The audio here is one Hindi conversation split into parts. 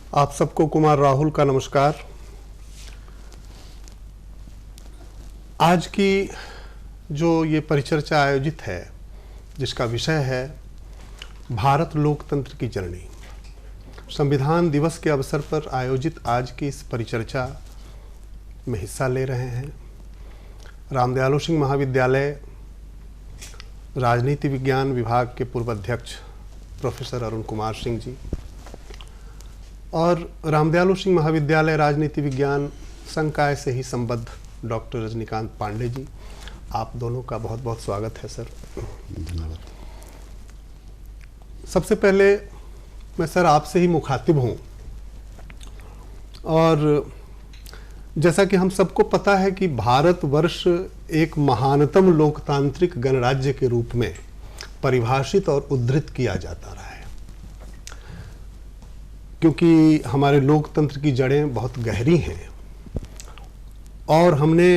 आप सबको कुमार राहुल का नमस्कार। आज की जो ये परिचर्चा आयोजित है, जिसका विषय है भारत लोकतंत्र की जननी, संविधान दिवस के अवसर पर आयोजित आज की इस परिचर्चा में हिस्सा ले रहे हैं रामदयालु सिंह महाविद्यालय राजनीति विज्ञान विभाग के पूर्व अध्यक्ष प्रोफेसर अरुण कुमार सिंह जी और रामदयालु सिंह महाविद्यालय राजनीति विज्ञान संकाय से ही संबद्ध डॉक्टर रजनीकांत पांडे जी। आप दोनों का बहुत बहुत स्वागत है सर। धन्यवाद। सबसे पहले मैं सर आपसे ही मुखातिब हूँ और जैसा कि हम सबको पता है कि भारतवर्ष एक महानतम लोकतांत्रिक गणराज्य के रूप में परिभाषित और उद्धृत किया जाता रहा है, क्योंकि हमारे लोकतंत्र की जड़ें बहुत गहरी हैं और हमने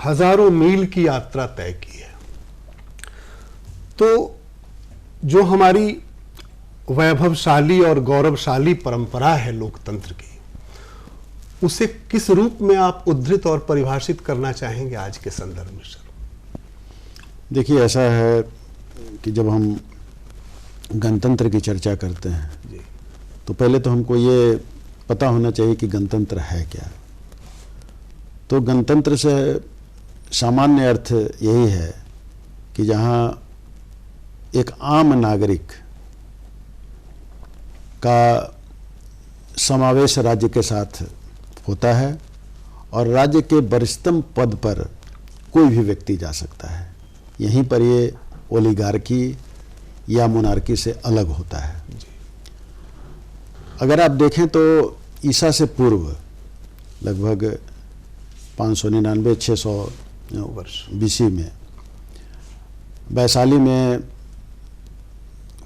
हजारों मील की यात्रा तय की है। तो जो हमारी वैभवशाली और गौरवशाली परंपरा है लोकतंत्र की, उसे किस रूप में आप उद्धृत और परिभाषित करना चाहेंगे आज के संदर्भ में सर? देखिए, ऐसा है कि जब हम गणतंत्र की चर्चा करते हैं जी। तो पहले तो हमको ये पता होना चाहिए कि गणतंत्र है क्या। तो गणतंत्र से सामान्य अर्थ यही है कि जहाँ एक आम नागरिक का समावेश राज्य के साथ होता है और राज्य के वरिष्ठतम पद पर कोई भी व्यक्ति जा सकता है। यहीं पर ये ओलिगार्की या मोनार्की से अलग होता है। अगर आप देखें तो ईसा से पूर्व लगभग 599-600 वर्ष बीसी में वैशाली में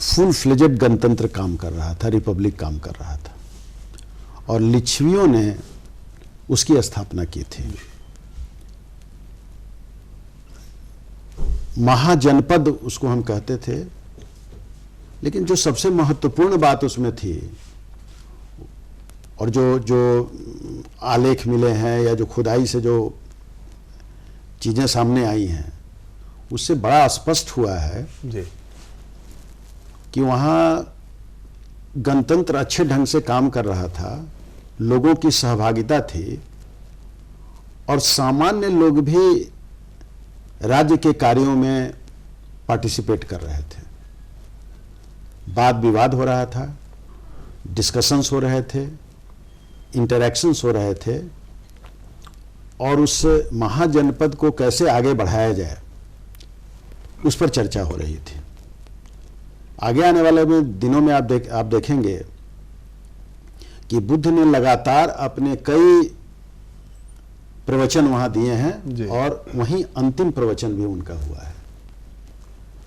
फुल फ्लेजेड गणतंत्र काम कर रहा था, रिपब्लिक काम कर रहा था और लिच्छवियों ने उसकी स्थापना की थी। महाजनपद उसको हम कहते थे, लेकिन जो सबसे महत्वपूर्ण बात उसमें थी और जो आलेख मिले हैं या जो खुदाई से जो चीजें सामने आई हैं, उससे बड़ा स्पष्ट हुआ है जी कि वहाँ गणतंत्र अच्छे ढंग से काम कर रहा था, लोगों की सहभागिता थी और सामान्य लोग भी राज्य के कार्यों में पार्टिसिपेट कर रहे थे। वाद विवाद हो रहा था, डिस्कशंस हो रहे थे, इंटरैक्शंस हो रहे थे और उस महाजनपद को कैसे आगे बढ़ाया जाए उस पर चर्चा हो रही थी। आगे आने वाले दिनों में आप देखेंगे कि बुद्ध ने लगातार अपने कई प्रवचन वहां दिए हैं और वहीं अंतिम प्रवचन भी उनका हुआ है।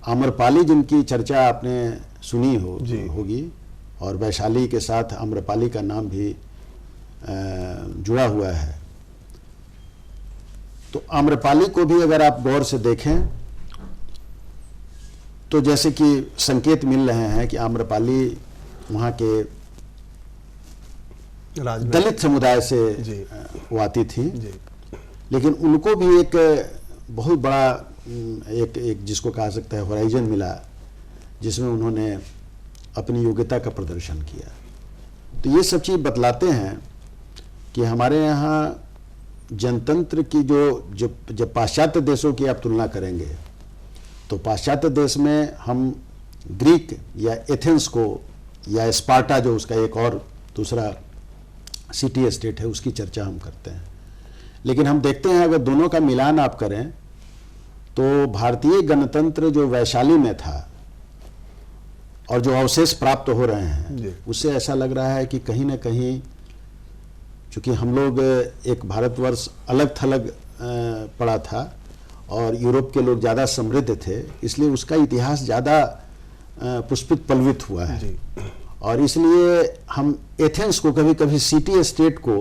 आम्रपाली जिनकी चर्चा आपने सुनी होगी और वैशाली के साथ आम्रपाली का नाम भी जुड़ा हुआ है। तो आम्रपाली को भी अगर आप गौर से देखें तो जैसे कि संकेत मिल रहे हैं कि आम्रपाली वहाँ के दलित समुदाय से वो आती थी, लेकिन उनको भी एक बहुत बड़ा एक जिसको कहा सकता है होराइजन मिला, जिसमें उन्होंने अपनी योग्यता का प्रदर्शन किया। तो ये सब चीज़ बतलाते हैं कि हमारे यहाँ जनतंत्र की जब पाश्चात्य देशों की आप तुलना करेंगे तो पाश्चात्य देश में हम ग्रीक या एथेंस को या स्पार्टा जो उसका एक और दूसरा सिटी स्टेट है उसकी चर्चा हम करते हैं। लेकिन हम देखते हैं अगर दोनों का मिलान आप करें तो भारतीय गणतंत्र जो वैशाली में था और जो अवशेष प्राप्त हो रहे हैं उससे ऐसा लग रहा है कि कहीं ना कहीं, चूँकि हम लोग एक भारतवर्ष अलग थलग पड़ा था और यूरोप के लोग ज़्यादा समृद्ध थे, इसलिए उसका इतिहास ज़्यादा पुष्पित पल्वित हुआ है और इसलिए हम एथेंस को कभी कभी सिटी स्टेट को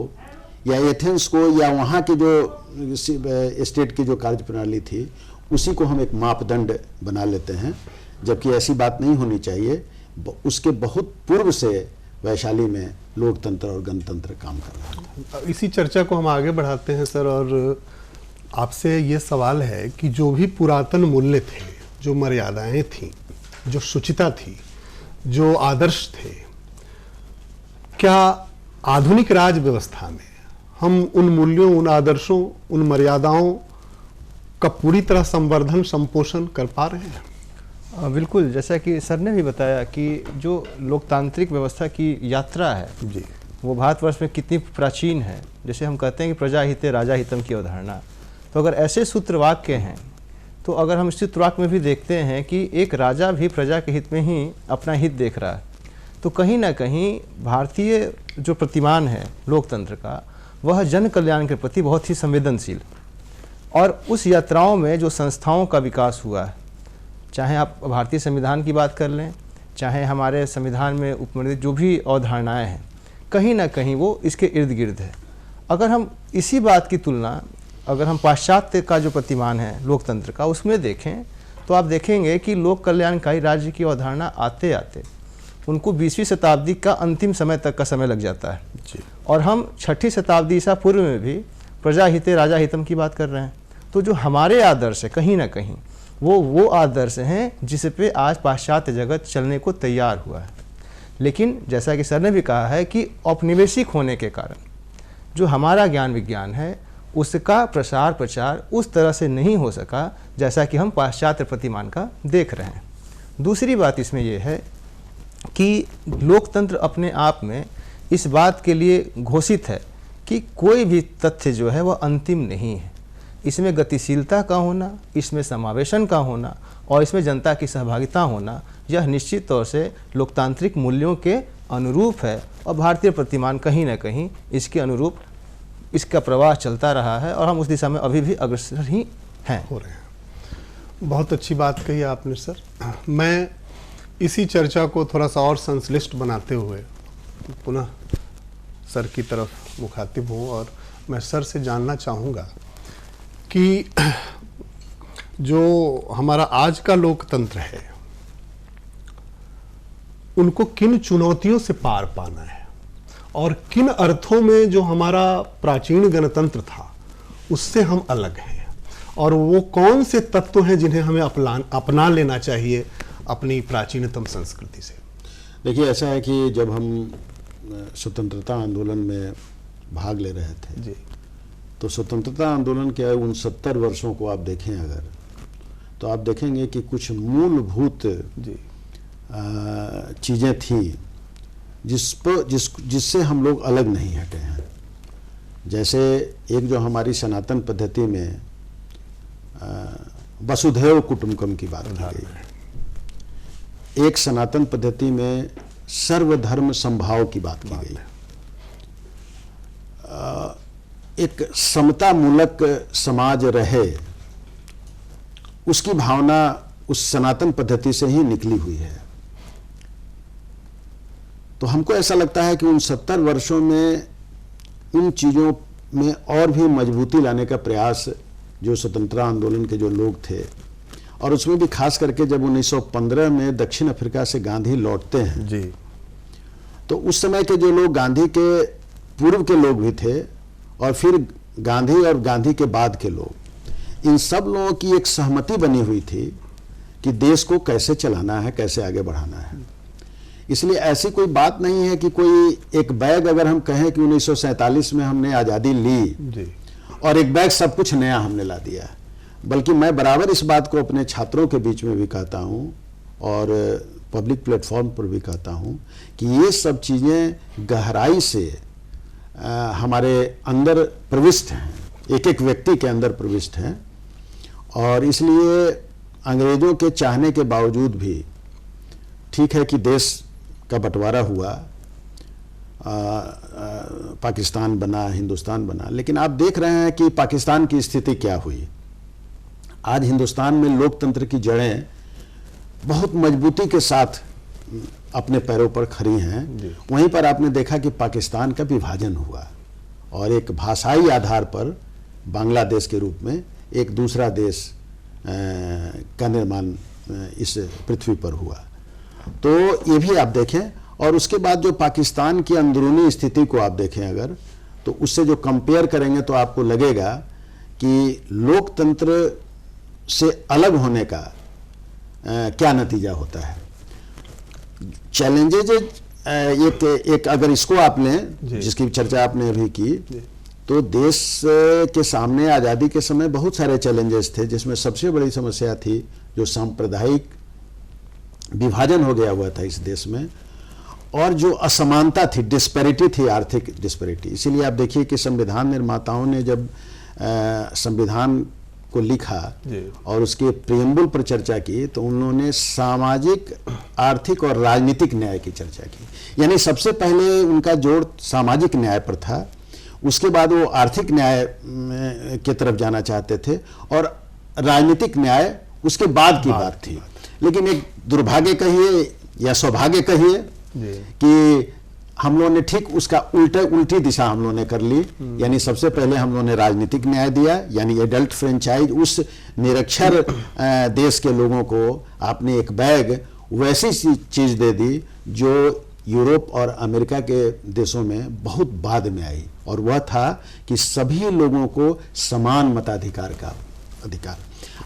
या एथेंस को या वहाँ के जो स्टेट की जो कार्य प्रणाली थी उसी को हम एक मापदंड बना लेते हैं, जबकि ऐसी बात नहीं होनी चाहिए। उसके बहुत पूर्व से वैशाली में लोकतंत्र और गणतंत्र काम कर रहा है। इसी चर्चा को हम आगे बढ़ाते हैं सर, और आपसे ये सवाल है कि जो भी पुरातन मूल्य थे, जो मर्यादाएं थीं, जो शुचिता थी, जो आदर्श थे, क्या आधुनिक राज व्यवस्था में हम उन मूल्यों, उन आदर्शों, उन मर्यादाओं का पूरी तरह संवर्धन, संपोषण कर पा रहे हैं? बिल्कुल, जैसा कि सर ने भी बताया कि जो लोकतांत्रिक व्यवस्था की यात्रा है जी, वो भारतवर्ष में कितनी प्राचीन है। जैसे हम कहते हैं कि प्रजा हिते राजा हितम की अवधारणा, तो अगर ऐसे सूत्र वाक्य हैं, तो अगर हम इस सूत्र वाक्य में भी देखते हैं कि एक राजा भी प्रजा के हित में ही अपना हित देख रहा है, तो कहीं ना कहीं भारतीय जो प्रतिमान है लोकतंत्र का, वह जन कल्याण के प्रति बहुत ही संवेदनशील, और उस यात्राओं में जो संस्थाओं का विकास हुआ है, चाहे आप भारतीय संविधान की बात कर लें, चाहे हमारे संविधान में उपनिषद जो भी अवधारणाएं हैं, कहीं ना कहीं वो इसके इर्द गिर्द है। अगर हम इसी बात की तुलना अगर हम पाश्चात्य का जो प्रतिमान है लोकतंत्र का, उसमें देखें, तो आप देखेंगे कि लोक कल्याणकारी राज्य की अवधारणा आते आते उनको 20वीं शताब्दी का अंतिम समय तक का समय लग जाता है जी। और हम 6ठी शताब्दी ईसा पूर्व में भी प्रजा हिते राजा हितम की बात कर रहे हैं। तो जो हमारे आदर्श है, कहीं ना कहीं वो आदर्श हैं जिस पे आज पाश्चात्य जगत चलने को तैयार हुआ है। लेकिन जैसा कि सर ने भी कहा है कि औपनिवेशिक होने के कारण जो हमारा ज्ञान विज्ञान है, उसका प्रसार प्रचार उस तरह से नहीं हो सका जैसा कि हम पाश्चात्य प्रतिमान का देख रहे हैं। दूसरी बात इसमें यह है कि लोकतंत्र अपने आप में इस बात के लिए घोषित है कि कोई भी तथ्य जो है वह अंतिम नहीं है। इसमें गतिशीलता का होना, इसमें समावेशन का होना और इसमें जनता की सहभागिता होना, यह निश्चित तौर से लोकतांत्रिक मूल्यों के अनुरूप है और भारतीय प्रतिमान कहीं ना कहीं इसके अनुरूप इसका प्रवाह चलता रहा है और हम उस दिशा में अभी भी अग्रसर ही हैं, हो रहे हैं। बहुत अच्छी बात कही आपने सर। मैं इसी चर्चा को थोड़ा सा और संश्लिष्ट बनाते हुए पुनः सर की तरफ मुखातिब हूँ और मैं सर से जानना चाहूँगा कि जो हमारा आज का लोकतंत्र है, उनको किन चुनौतियों से पार पाना है और किन अर्थों में जो हमारा प्राचीन गणतंत्र था उससे हम अलग हैं, और वो कौन से तत्व हैं जिन्हें हमें अपना लेना चाहिए अपनी प्राचीनतम संस्कृति से। देखिए, ऐसा है कि जब हम स्वतंत्रता आंदोलन में भाग ले रहे थे जी, तो स्वतंत्रता आंदोलन के उन 70 वर्षों को आप देखें अगर, तो आप देखेंगे कि कुछ मूलभूत चीज़ें थी जिससे हम लोग अलग नहीं हटे हैं। जैसे एक जो हमारी सनातन पद्धति में वसुधैव कुटुंबकम की बात की गई, एक सनातन पद्धति में सर्वधर्म समभाव की बात की गई, एक समता मूलक समाज रहे, उसकी भावना उस सनातन पद्धति से ही निकली हुई है। तो हमको ऐसा लगता है कि उन 70 वर्षों में उन चीज़ों में और भी मजबूती लाने का प्रयास जो स्वतंत्रता आंदोलन के जो लोग थे, और उसमें भी खास करके जब 1915 में दक्षिण अफ्रीका से गांधी लौटते हैं जी, तो उस समय के जो लोग गांधी के पूर्व के लोग भी थे और फिर गांधी और गांधी के बाद के लोग, इन सब लोगों की एक सहमति बनी हुई थी कि देश को कैसे चलाना है, कैसे आगे बढ़ाना है। इसलिए ऐसी कोई बात नहीं है कि कोई एक बैग अगर हम कहें कि 1947 में हमने आज़ादी ली जी, और एक बैग सब कुछ नया हमने ला दिया, बल्कि मैं बराबर इस बात को अपने छात्रों के बीच में भी कहता हूँ और पब्लिक प्लेटफॉर्म पर भी कहता हूँ कि ये सब चीज़ें गहराई से हमारे अंदर प्रविष्ट हैं, एक एक व्यक्ति के अंदर प्रविष्ट हैं, और इसलिए अंग्रेज़ों के चाहने के बावजूद भी ठीक है कि देश का बंटवारा हुआ, पाकिस्तान बना, हिंदुस्तान बना, लेकिन आप देख रहे हैं कि पाकिस्तान की स्थिति क्या हुई। आज हिंदुस्तान में लोकतंत्र की जड़ें बहुत मजबूती के साथ अपने पैरों पर खड़ी हैं। वहीं पर आपने देखा कि पाकिस्तान का विभाजन हुआ और एक भाषाई आधार पर बांग्लादेश के रूप में एक दूसरा देश का निर्माण इस पृथ्वी पर हुआ। तो ये भी आप देखें, और उसके बाद जो पाकिस्तान की अंदरूनी स्थिति को आप देखें अगर, तो उससे जो कंपेयर करेंगे तो आपको लगेगा कि लोकतंत्र से अलग होने का क्या नतीजा होता है। चैलेंजेज एक अगर इसको आप लें, जिसकी चर्चा आपने अभी की, तो देश के सामने आज़ादी के समय बहुत सारे चैलेंजेस थे, जिसमें सबसे बड़ी समस्या थी जो सांप्रदायिक विभाजन हो गया हुआ था इस देश में, और जो असमानता थी, डिस्पैरिटी थी, आर्थिक डिस्पैरिटी। इसीलिए आप देखिए कि संविधान निर्माताओं ने जब संविधान को लिखा और उसके प्रियम्बल पर चर्चा की, तो उन्होंने सामाजिक, आर्थिक और राजनीतिक न्याय की चर्चा की। यानी सबसे पहले उनका जोर सामाजिक न्याय पर था, उसके बाद वो आर्थिक न्याय की तरफ जाना चाहते थे, और राजनीतिक न्याय उसके बाद की बात थी। लेकिन एक दुर्भाग्य कहिए या सौभाग्य कहिए कि हम लोगों ने ठीक उसका उल्टी दिशा हम लोगों ने कर ली। यानी सबसे पहले हम लोगों ने राजनीतिक न्याय दिया, यानी एडल्ट फ्रेंचाइज, उस निरक्षर देश के लोगों को आपने एक बैग वैसी चीज दे दी जो यूरोप और अमेरिका के देशों में बहुत बाद में आई, और वह था कि सभी लोगों को समान मताधिकार का अधिकार।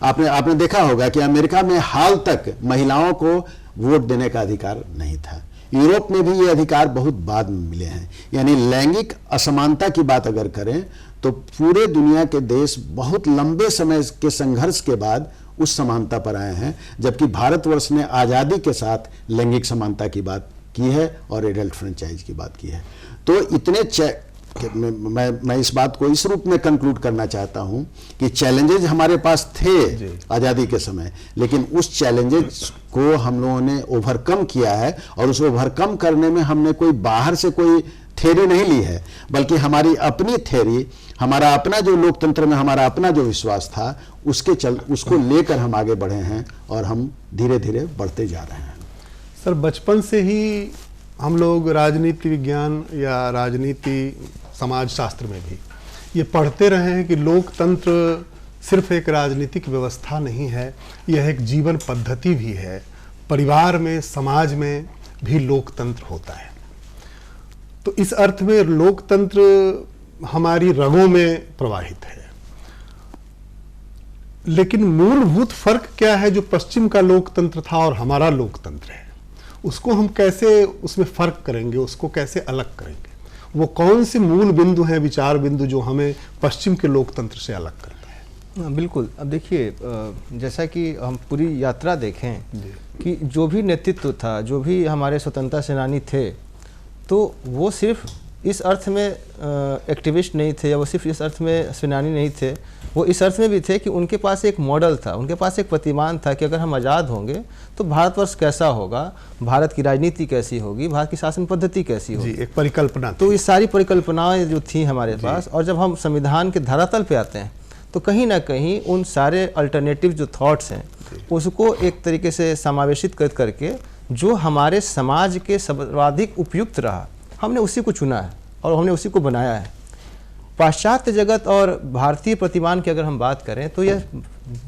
आपने देखा होगा कि अमेरिका में हाल तक महिलाओं को वोट देने का अधिकार नहीं था। यूरोप में भी ये अधिकार बहुत बाद में मिले हैं। यानी लैंगिक असमानता की बात अगर करें तो पूरे दुनिया के देश बहुत लंबे समय के संघर्ष के बाद उस समानता पर आए हैं, जबकि भारतवर्ष ने आज़ादी के साथ लैंगिक समानता की बात की है और एडल्ट फ्रेंचाइज की बात की है। तो इतने मैं इस बात को इस रूप में कंक्लूड करना चाहता हूं कि चैलेंजेस हमारे पास थे आज़ादी के समय, लेकिन उस चैलेंजेस को हम लोगों ने ओवरकम किया है, और उस ओवरकम करने में हमने कोई बाहर से कोई थ्योरी नहीं ली है, बल्कि हमारी अपनी थ्योरी, हमारा अपना जो लोकतंत्र में हमारा अपना जो विश्वास था, उसको लेकर हम आगे बढ़े हैं, और हम धीरे धीरे बढ़ते जा रहे हैं। सर, बचपन से ही हम लोग राजनीति विज्ञान या राजनीति समाज शास्त्र में भी ये पढ़ते रहे हैं कि लोकतंत्र सिर्फ एक राजनीतिक व्यवस्था नहीं है, यह एक जीवन पद्धति भी है। परिवार में, समाज में भी लोकतंत्र होता है। तो इस अर्थ में लोकतंत्र हमारी रगों में प्रवाहित है। लेकिन मूलभूत फर्क क्या है जो पश्चिम का लोकतंत्र था और हमारा लोकतंत्र है, उसको हम कैसे उसमें फर्क करेंगे, उसको कैसे अलग करेंगे? वो कौन से मूल बिंदु हैं, विचार बिंदु, जो हमें पश्चिम के लोकतंत्र से अलग करता है? बिल्कुल। अब देखिए, जैसा कि हम पूरी यात्रा देखें कि जो भी नेतृत्व था, जो भी हमारे स्वतंत्रता सेनानी थे, तो वो सिर्फ इस अर्थ में एक्टिविस्ट नहीं थे, या वो सिर्फ इस अर्थ में सेनानी नहीं थे, वो इस अर्थ में भी थे कि उनके पास एक मॉडल था, उनके पास एक प्रतिमान था कि अगर हम आज़ाद होंगे तो भारतवर्ष कैसा होगा, भारत की राजनीति कैसी होगी, भारत की शासन पद्धति कैसी होगी, एक परिकल्पना। तो ये सारी परिकल्पनाएं जो थी हमारे पास, और जब हम संविधान के धरातल पे आते हैं तो कहीं ना कहीं उन सारे अल्टरनेटिव जो थॉट्स हैं उसको एक तरीके से समावेशित करके जो हमारे समाज के सर्वाधिक उपयुक्त रहा, हमने उसी को चुना है और हमने उसी को बनाया है। पाश्चात्य जगत और भारतीय प्रतिमान की अगर हम बात करें तो यह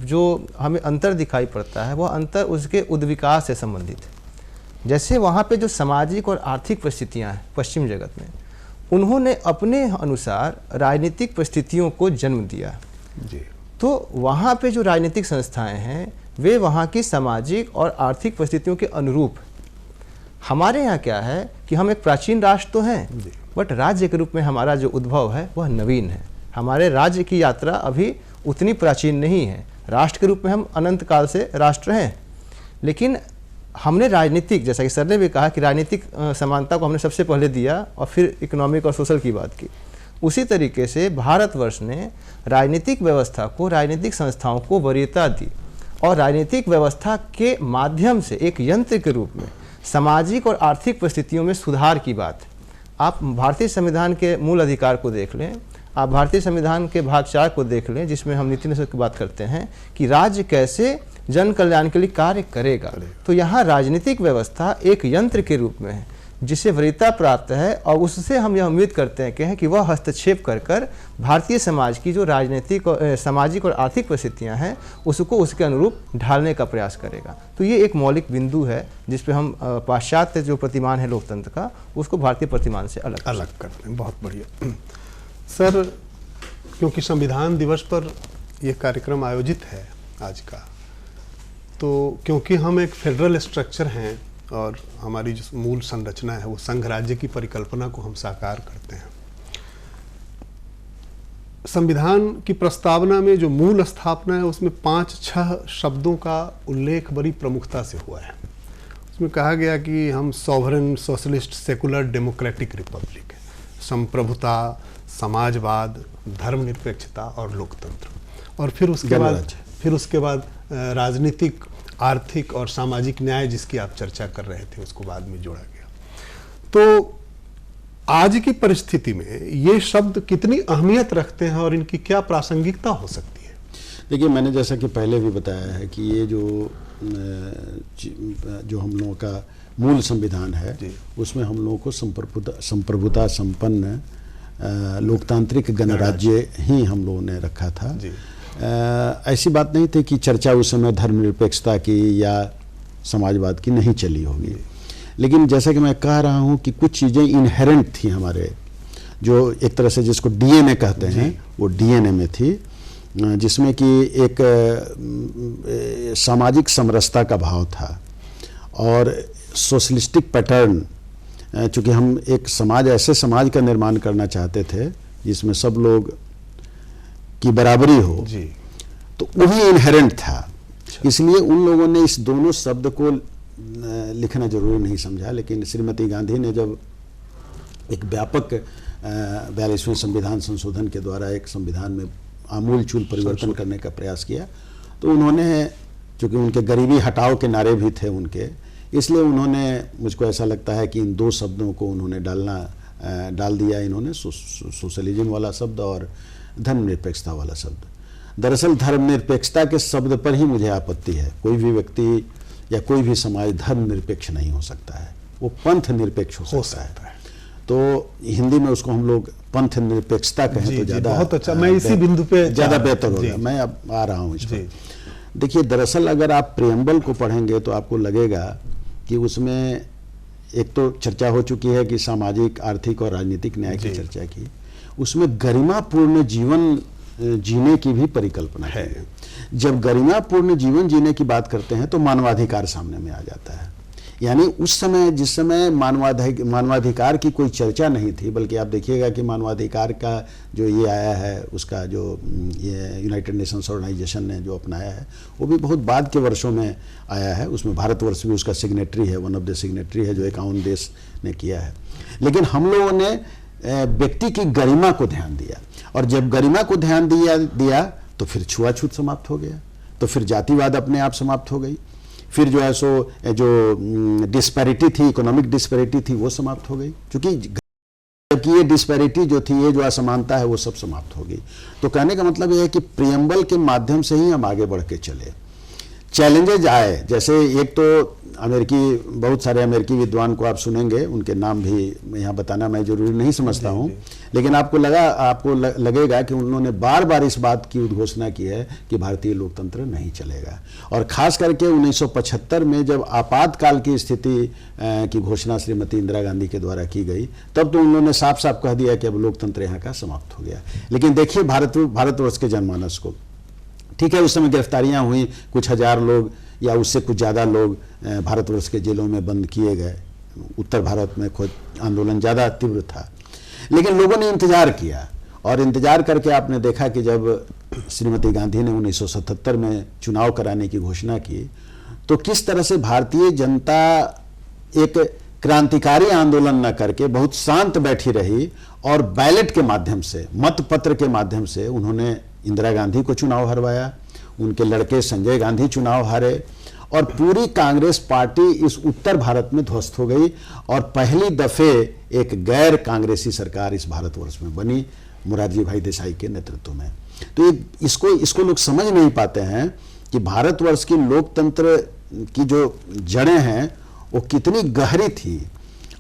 जो हमें अंतर दिखाई पड़ता है, वह अंतर उसके उद्विकास से संबंधित है। जैसे वहाँ पे जो सामाजिक और आर्थिक परिस्थितियाँ हैं पश्चिम जगत में, उन्होंने अपने अनुसार राजनीतिक परिस्थितियों को जन्म दिया जी। तो वहाँ पे जो राजनीतिक संस्थाएं हैं वे वहाँ की सामाजिक और आर्थिक परिस्थितियों के अनुरूप। हमारे यहाँ क्या है कि हम एक प्राचीन राष्ट्र तो हैं, बट राज्य के रूप में हमारा जो उद्भव है वह नवीन है। हमारे राज्य की यात्रा अभी उतनी प्राचीन नहीं है। राष्ट्र के रूप में हम अनंत काल से राष्ट्र हैं, लेकिन हमने राजनीतिक, जैसा कि सर ने भी कहा कि राजनीतिक समानता को हमने सबसे पहले दिया और फिर इकोनॉमिक और सोशल की बात की। उसी तरीके से भारतवर्ष ने राजनीतिक व्यवस्था को, राजनीतिक संस्थाओं को वरीयता दी, और राजनीतिक व्यवस्था के माध्यम से एक यंत्र के रूप में सामाजिक और आर्थिक परिस्थितियों में सुधार की बात। आप भारतीय संविधान के मूल अधिकार को देख लें, आप भारतीय संविधान के भाग 4 को देख लें, जिसमें हम नीति निषेध की बात करते हैं कि राज्य कैसे जन कल्याण के लिए कार्य करेगा। तो यहाँ राजनीतिक व्यवस्था एक यंत्र के रूप में है जिसे वरीयता प्राप्त है, और उससे हम यह उम्मीद करते हैं कि वह हस्तक्षेप कर कर भारतीय समाज की जो राजनीतिक सामाजिक और आर्थिक परिस्थितियां हैं उसको उसके अनुरूप ढालने का प्रयास करेगा। तो ये एक मौलिक बिंदु है जिस पे हम पाश्चात्य जो प्रतिमान है लोकतंत्र का उसको भारतीय प्रतिमान से अलग करते हैं। बहुत बढ़िया सर, क्योंकि संविधान दिवस पर यह कार्यक्रम आयोजित है आज का, तो क्योंकि हम एक फेडरल स्ट्रक्चर हैं और हमारी जो मूल संरचना है वो संघ राज्य की परिकल्पना को हम साकार करते हैं, संविधान की प्रस्तावना में जो मूल स्थापना है उसमें 5-6 शब्दों का उल्लेख बड़ी प्रमुखता से हुआ है। उसमें कहा गया कि हम sovereign, socialist, secular, democratic Republic है, संप्रभुता, समाजवाद, धर्मनिरपेक्षता और लोकतंत्र, और फिर उसके बाद राजनीतिक, आर्थिक और सामाजिक न्याय जिसकी आप चर्चा कर रहे थे उसको बाद में जोड़ा गया। तो आज की परिस्थिति में ये शब्द कितनी अहमियत रखते हैं और इनकी क्या प्रासंगिकता हो सकती है? देखिए, मैंने जैसा कि पहले भी बताया है कि ये जो हम लोगों का मूल संविधान है उसमें हम लोगों को संप्रभुता संपन्न लोकतांत्रिक गणराज्य ही हम लोगों ने रखा था। ऐसी बात नहीं थी कि चर्चा उस समय धर्मनिरपेक्षता की या समाजवाद की नहीं चली होगी, लेकिन जैसा कि मैं कह रहा हूं कि कुछ चीज़ें इनहेरेंट थी हमारे, जो एक तरह से जिसको डीएनए कहते हैं वो डीएनए में थी, जिसमें कि एक सामाजिक समरसता का भाव था और सोशलिस्टिक पैटर्न, चूँकि हम एक समाज, ऐसे समाज का निर्माण करना चाहते थे जिसमें सब लोग की बराबरी हो, तो वही इनहेरेंट था। इसलिए उन लोगों ने इस दोनों शब्द को लिखना जरूरी नहीं समझा, लेकिन श्रीमती गांधी ने जब एक व्यापक 42वें संविधान संशोधन के द्वारा एक संविधान में आमूलचूल परिवर्तन करने का प्रयास किया, तो उन्होंने, चूँकि उनके गरीबी हटाओ के नारे भी थे उनके, इसलिए उन्होंने, मुझको ऐसा लगता है कि इन दो शब्दों को उन्होंने डाल दिया इन्होंने, सोशलिज्म वाला शब्द और धर्मनिरपेक्षता वाला शब्द। दरअसल धर्मनिरपेक्षता के शब्द पर ही मुझे आपत्ति है। कोई भी व्यक्ति या कोई भी समाज धर्मनिरपेक्ष नहीं हो सकता है, वो पंथ निरपेक्ष हो सकता है। तो हिंदी में उसको हम लोग पंथ निरपेक्षता कहें तो ज़्यादा बहुत अच्छा, मैं इसी बिंदु पे ज़्यादा बेहतर होगा। मैं अब आ रहा हूँ इस पर। देखिए, दरअसल अगर आप प्रियम्बल को पढ़ेंगे तो आपको लगेगा कि उसमें एक तो चर्चा हो चुकी है कि सामाजिक, आर्थिक और राजनीतिक न्याय की चर्चा की, उसमें गरिमापूर्ण जीवन जीने की भी परिकल्पना है। जब गरिमापूर्ण जीवन जीने की बात करते हैं तो मानवाधिकार सामने में आ जाता है। यानी उस समय, जिस समय मानवाधिकार की कोई चर्चा नहीं थी, बल्कि आप देखिएगा कि मानवाधिकार का जो ये आया है, उसका जो ये यूनाइटेड नेशंस ऑर्गेनाइजेशन ने जो अपनाया है, वो भी बहुत बाद के वर्षों में आया है। उसमें भारतवर्ष भी उसका सिग्नेटरी है, वन ऑफ द सिग्नेटरी है, जो 51 देश ने किया है। लेकिन हम लोगों ने व्यक्ति की गरिमा को ध्यान दिया, और जब गरिमा को ध्यान दिया तो फिर छुआछूत समाप्त हो गया, तो फिर जातिवाद अपने आप समाप्त हो गई, फिर जो है सो जो डिस्पैरिटी थी, इकोनॉमिक डिस्पैरिटी थी, वो समाप्त हो गई, क्योंकि जबकि ये डिस्पैरिटी जो थी, ये जो असमानता है, वो सब समाप्त हो गई। तो कहने का मतलब ये है कि प्रियम्बल के माध्यम से ही हम आगे बढ़ के चले। चैलेंजेज आए, जैसे एक तो बहुत सारे अमेरिकी विद्वान को आप सुनेंगे, उनके नाम भी यहाँ बताना मैं जरूरी नहीं समझता हूँ, लेकिन आपको लगेगा कि उन्होंने बार बार इस बात की उद्घोषणा की है कि भारतीय लोकतंत्र नहीं चलेगा। और खास करके 1975 में जब आपातकाल की स्थिति की घोषणा श्रीमती इंदिरा गांधी के द्वारा की गई, तब तो उन्होंने साफ साफ कह दिया कि अब लोकतंत्र यहाँ का समाप्त हो गया। लेकिन देखिए भारतवर्ष के जनमानस को, ठीक है, उस समय गिरफ्तारियां हुई, कुछ हजार लोग या उससे कुछ ज़्यादा लोग भारतवर्ष के जेलों में बंद किए गए। उत्तर भारत में खुद आंदोलन ज़्यादा तीव्र था, लेकिन लोगों ने इंतजार किया, और इंतजार करके आपने देखा कि जब श्रीमती गांधी ने 1977 में चुनाव कराने की घोषणा की, तो किस तरह से भारतीय जनता एक क्रांतिकारी आंदोलन न करके बहुत शांत बैठी रही, और बैलेट के माध्यम से, मतपत्र के माध्यम से उन्होंने इंदिरा गांधी को चुनाव हरवाया, उनके लड़के संजय गांधी चुनाव हारे, और पूरी कांग्रेस पार्टी इस उत्तर भारत में ध्वस्त हो गई, और पहली दफे एक गैर कांग्रेसी सरकार इस भारतवर्ष में बनी, मोरारजी भाई देसाई के नेतृत्व में। तो इसको लोग समझ नहीं पाते हैं कि भारतवर्ष की लोकतंत्र की जो जड़ें हैं वो कितनी गहरी थी,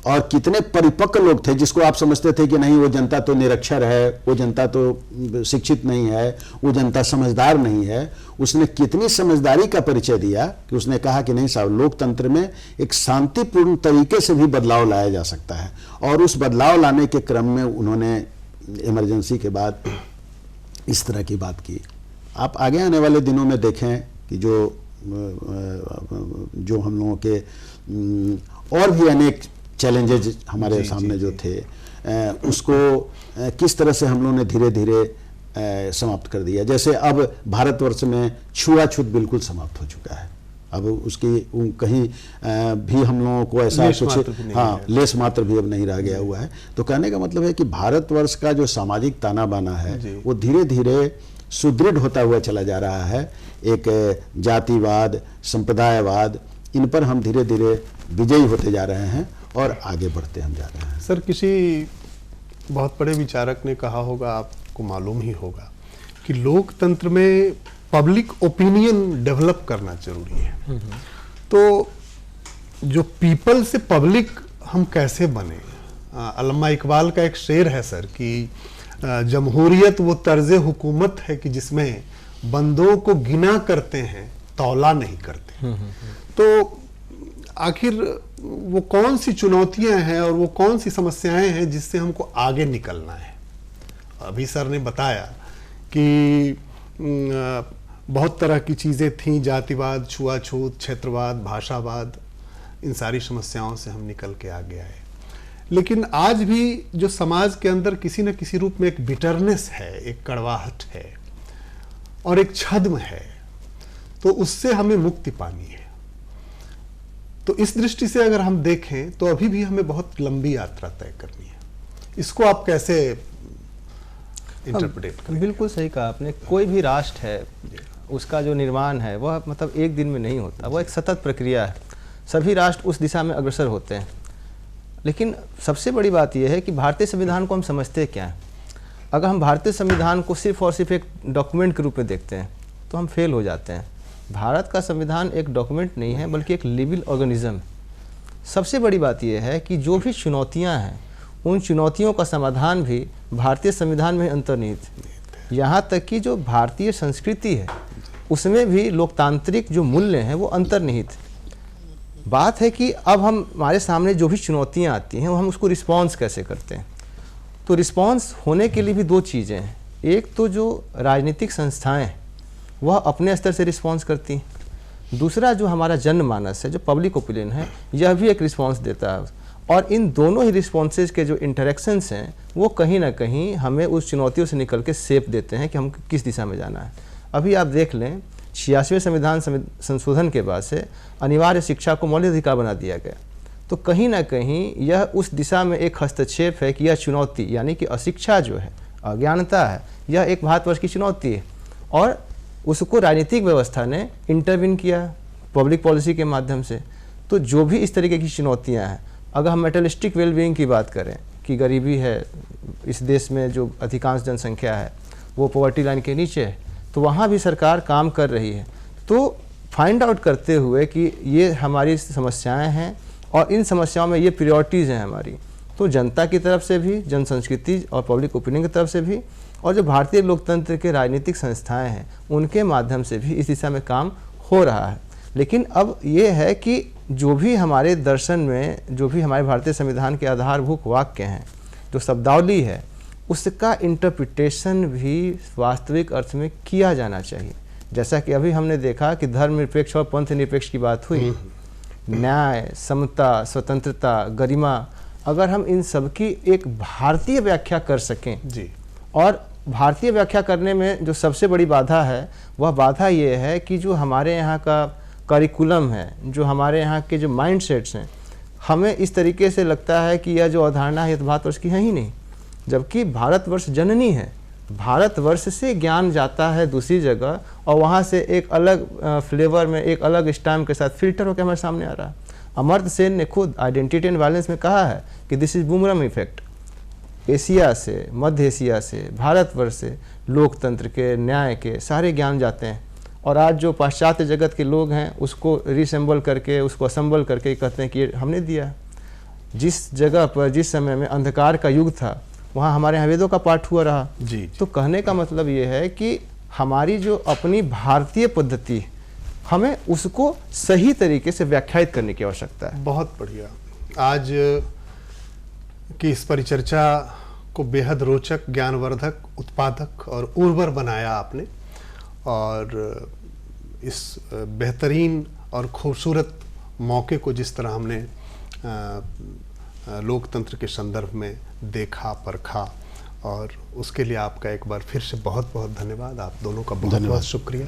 और कितने परिपक्व लोग थे जिसको आप समझते थे कि नहीं वो जनता तो निरक्षर है, वो जनता तो शिक्षित नहीं है, वो जनता समझदार नहीं है। उसने कितनी समझदारी का परिचय दिया कि उसने कहा कि नहीं साहब, लोकतंत्र में एक शांतिपूर्ण तरीके से भी बदलाव लाया जा सकता है। और उस बदलाव लाने के क्रम में उन्होंने इमरजेंसी के बाद इस तरह की बात की। आप आगे आने वाले दिनों में देखें कि जो हम लोगों के और भी अनेक चैलेंजेज हमारे सामने जो थे, उसको किस तरह से हम लोगों ने धीरे धीरे समाप्त कर दिया। जैसे अब भारतवर्ष में छुआछूत बिल्कुल समाप्त हो चुका है। अब उसकी कहीं भी हम लोगों को ऐसा कुछ लेस मात्र भी अब नहीं रह गया हुआ है। तो कहने का मतलब है कि भारतवर्ष का जो सामाजिक ताना बाना है वो धीरे धीरे सुदृढ़ होता हुआ चला जा रहा है। एक जातिवाद, संप्रदायवाद, इन पर हम धीरे धीरे विजयी होते जा रहे हैं और आगे बढ़ते हम जा रहे हैं। सर, किसी बहुत बड़े विचारक ने कहा होगा, आपको मालूम ही होगा, कि लोकतंत्र में पब्लिक ओपिनियन डेवलप करना जरूरी है। तो जो पीपल से पब्लिक हम कैसे बने? अल्लामा इकबाल का एक शेर है सर कि जमहूरियत वो तर्ज हुकूमत है कि जिसमें बंदों को गिना करते हैं, तौला नहीं करते। तो आखिर वो कौन सी चुनौतियां हैं और वो कौन सी समस्याएं हैं जिससे हमको आगे निकलना है? अभी सर ने बताया कि बहुत तरह की चीज़ें थीं, जातिवाद, छुआछूत, क्षेत्रवाद, भाषावाद, इन सारी समस्याओं से हम निकल के आगे आए। लेकिन आज भी जो समाज के अंदर किसी न किसी रूप में एक बिटरनेस है, एक कड़वाहट है और एक छद्म है, तो उससे हमें मुक्ति पानी है। तो इस दृष्टि से अगर हम देखें तो अभी भी हमें बहुत लंबी यात्रा तय करनी है। इसको आप कैसे इंटरप्रेट करें? बिल्कुल सही कहा आपने। कोई भी राष्ट्र है, उसका जो निर्माण है वह मतलब एक दिन में नहीं होता, वह एक सतत प्रक्रिया है। सभी राष्ट्र उस दिशा में अग्रसर होते हैं। लेकिन सबसे बड़ी बात यह है कि भारतीय संविधान को हम समझते क्या हैं। अगर हम भारतीय संविधान को सिर्फ और सिर्फ एक डॉक्यूमेंट के रूप में देखते हैं तो हम फेल हो जाते हैं। भारत का संविधान एक डॉक्यूमेंट नहीं है बल्कि एक लिविंग ऑर्गेनिज्म। सबसे बड़ी बात यह है कि जो भी चुनौतियां हैं उन चुनौतियों का समाधान भी भारतीय संविधान में अंतर्निहित है। यहाँ तक कि जो भारतीय संस्कृति है उसमें भी लोकतांत्रिक जो मूल्य हैं वो अंतर्निहित है। बात है कि अब हमारे सामने जो भी चुनौतियाँ आती हैं वो हम उसको रिस्पॉन्स कैसे करते हैं। तो रिस्पॉन्स होने के लिए भी दो चीज़ें हैं। एक तो जो राजनीतिक संस्थाएं वह अपने स्तर से रिस्पॉन्स करती हैं, दूसरा जो हमारा जनमानस है, जो पब्लिक ओपिनियन है, यह भी एक रिस्पॉन्स देता है। और इन दोनों ही रिस्पॉन्सेज के जो इंटरेक्शंस हैं वो कहीं ना कहीं हमें उस चुनौतियों से निकल के शेप देते हैं कि हम किस दिशा में जाना है। अभी आप देख लें, 86वें संविधान संशोधन के बाद से अनिवार्य शिक्षा को मौलिक अधिकार बना दिया गया। तो कहीं ना कहीं यह उस दिशा में एक हस्तक्षेप है कि यह चुनौती यानी कि अशिक्षा जो है, अज्ञानता है, यह एक भारतवर्ष की चुनौती है और उसको राजनीतिक व्यवस्था ने इंटरवीन किया पब्लिक पॉलिसी के माध्यम से। तो जो भी इस तरीके की चुनौतियाँ हैं, अगर हम मेटलिस्टिक वेलबींग की बात करें कि गरीबी है इस देश में, जो अधिकांश जनसंख्या है वो पॉवर्टी लाइन के नीचे है, तो वहाँ भी सरकार काम कर रही है। तो फाइंड आउट करते हुए कि ये हमारी समस्याएं हैं और इन समस्याओं में ये प्रायोरिटीज़ हैं हमारी, तो जनता की तरफ से भी, जन संस्कृति और पब्लिक ओपिनियन की तरफ से भी, और जो भारतीय लोकतंत्र के राजनीतिक संस्थाएं हैं उनके माध्यम से भी इस दिशा में काम हो रहा है। लेकिन अब ये है कि जो भी हमारे दर्शन में, जो भी हमारे भारतीय संविधान के आधारभूत वाक्य हैं, जो शब्दावली है, उसका इंटरप्रिटेशन भी वास्तविक अर्थ में किया जाना चाहिए। जैसा कि अभी हमने देखा कि धर्मनिरपेक्ष और पंथ निरपेक्ष की बात हुई, न्याय, समता, स्वतंत्रता, गरिमा, अगर हम इन सब की एक भारतीय व्याख्या कर सकें जी, और भारतीय व्याख्या करने में जो सबसे बड़ी बाधा है वह बाधा ये है कि जो हमारे यहाँ का करिकुलम है, जो हमारे यहाँ के जो माइंडसेट्स हैं, हमें इस तरीके से लगता है कि यह जो अवधारणा है भारतवर्ष की है ही नहीं, जबकि भारतवर्ष जननी है। भारतवर्ष से ज्ञान जाता है दूसरी जगह और वहाँ से एक अलग फ्लेवर में, एक अलग स्टैम्प के साथ फिल्टर होकर हमारे सामने आ रहा है। अमर्त्य सेन ने खुद आइडेंटिटी एंड वायलेंस में कहा है कि दिस इज बूमरंग इफेक्ट। एशिया से, मध्य एशिया से, भारतवर्ष से लोकतंत्र के, न्याय के सारे ज्ञान जाते हैं और आज जो पाश्चात्य जगत के लोग हैं उसको रिसेंबल करके, उसको असेंबल करके कहते हैं कि ये हमने दिया। जिस जगह पर जिस समय में अंधकार का युग था वहाँ हमारे यहाँ वेदों का पाठ हुआ रहा। जी। तो कहने का मतलब ये है कि हमारी जो अपनी भारतीय पद्धति हमें उसको सही तरीके से व्याख्यायित करने की आवश्यकता है। बहुत बढ़िया। आज की इस परिचर्चा को बेहद रोचक, ज्ञानवर्धक, उत्पादक और उर्वर बनाया आपने, और इस बेहतरीन और खूबसूरत मौके को जिस तरह हमने लोकतंत्र के संदर्भ में देखा, परखा, और उसके लिए आपका एक बार फिर से बहुत बहुत धन्यवाद। आप दोनों का बहुत बहुत शुक्रिया।